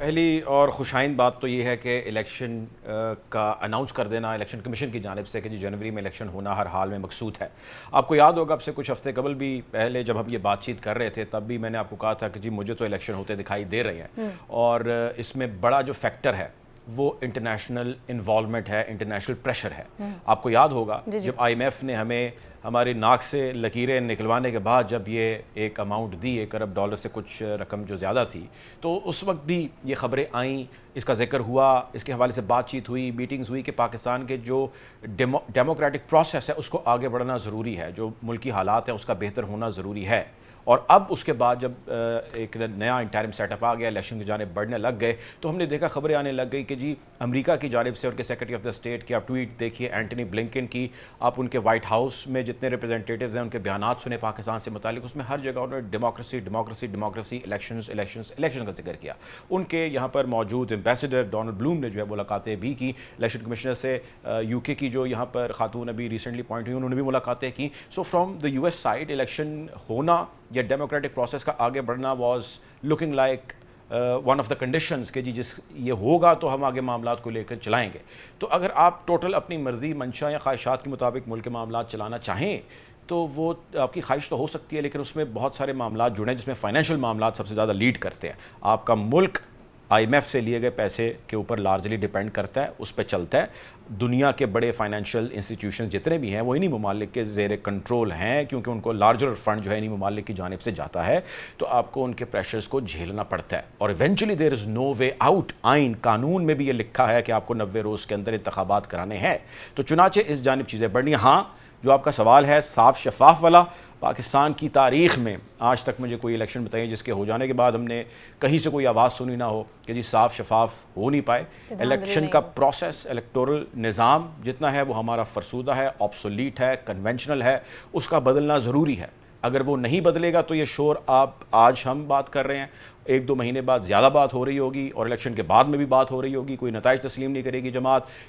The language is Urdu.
پہلی اور خوشائند بات تو یہ ہے کہ الیکشن کا اناؤنس کر دینا الیکشن کمیشن کی جانب سے کہ جی جنوری میں الیکشن ہونا ہر حال میں مقصود ہے. آپ کو یاد ہوگا اب سے کچھ ہفتے قبل بھی پہلے جب ہم یہ بات چیت کر رہے تھے تب بھی میں نے آپ کو کہا تھا کہ جی مجھے تو الیکشن ہوتے دکھائی دے رہے ہیں, اور اس میں بڑا جو فیکٹر ہے وہ انٹرنیشنل انوالومنٹ ہے, انٹرنیشنل پریشر ہے. آپ کو یاد ہوگا جب آئی ایم ایف نے ہمیں ہماری ناک سے لکیریں نکلوانے کے بعد جب یہ ایک اماؤنٹ دی, $1 ارب سے کچھ رقم جو زیادہ تھی, تو اس وقت بھی یہ خبریں آئیں, اس کا ذکر ہوا, اس کے حوالے سے بات چیت ہوئی, میٹنگز ہوئی کہ پاکستان کے جو ڈیموکریٹک پروسیس ہے اس کو آگے بڑھنا ضروری ہے, جو ملکی حالات ہیں اس کا بہتر ہونا ضروری ہے. اور اب اس کے بعد جب ایک نیا انٹرم سیٹ اپ آ گیا, الیکشن کی جانب بڑھنے لگ گئے, تو ہم نے دیکھا خبریں آنے لگ گئی کہ جی امریکہ کی جانب سے ان کے سیکرٹری آف دا اسٹیٹ کی آپ ٹویٹ دیکھیے, اینٹنی بلنکن کی, آپ ان کے وائٹ ہاؤس میں جتنے ریپرزنٹیٹیوز ہیں ان کے بیانات سنے پاکستان سے متعلق, اس میں ہر جگہ انہوں نے ڈیموکریسی ڈیموکریسی ڈیموکریسی الیکشن کا ذکر کیا. ان کے یہاں پر موجود ایمبیسڈر ڈونلڈ بلوم نے جو ہے ملاقاتیں بھی کی الیکشن کمشنر سے, یو کے کی جو یہاں پر خاتون ابھی ریسنٹلی اپوائنٹ ہوئی انہوں نے بھی ملاقاتیں کی. So from the U S side election ہونا یا ڈیموکریٹک پروسیس کا آگے بڑھنا was looking like one of the conditions کہ جی جس یہ ہوگا تو ہم آگے معاملات کو لے کر چلائیں گے. تو اگر آپ ٹوٹل اپنی مرضی منشا یا خواہشات کے مطابق ملک کے معاملات چلانا چاہیں تو وہ آپ کی خواہش تو ہو سکتی ہے, لیکن اس میں بہت سارے معاملات جڑے ہیں جس میں فائنینشیل معاملات سب سے زیادہ لیڈ کرتے ہیں. آپ کا ملک آئی ایم ایف سے لیے گئے پیسے کے اوپر لارجلی ڈیپینڈ کرتا ہے, اس پہ چلتا ہے. دنیا کے بڑے فائنینشیل انسٹیٹیوشنز جتنے بھی ہیں وہ انہی ممالک کے زیر کنٹرول ہیں, کیونکہ ان کو لارجر فنڈ جو ہے انہی ممالک کی جانب سے جاتا ہے, تو آپ کو ان کے پریشرز کو جھیلنا پڑتا ہے. اور ایونچولی دیر از نو وے آؤٹ. آئین قانون میں بھی یہ لکھا ہے کہ آپ کو 90 روز کے اندر انتخابات کرانے ہیں, تو چنانچہ اس جانب چیزیں بڑھنی. ہاں جو آپ کا سوال ہے صاف شفاف والا, پاکستان کی تاریخ میں آج تک مجھے کوئی الیکشن بتائیے جس کے ہو جانے کے بعد ہم نے کہیں سے کوئی آواز سنی نہ ہو کہ جی صاف شفاف ہو نہیں پائے. الیکشن کا پروسیس, الیکٹورل نظام جتنا ہے وہ ہمارا فرسودہ ہے, آبسولیٹ ہے, کنونشنل ہے, اس کا بدلنا ضروری ہے. اگر وہ نہیں بدلے گا تو یہ شور آپ آج ہم بات کر رہے ہیں 1-2 مہینے بعد زیادہ بات ہو رہی ہوگی, اور الیکشن کے بعد میں بھی بات ہو رہی ہوگی, کوئی نتائج تسلیم نہیں کرے گی جماعت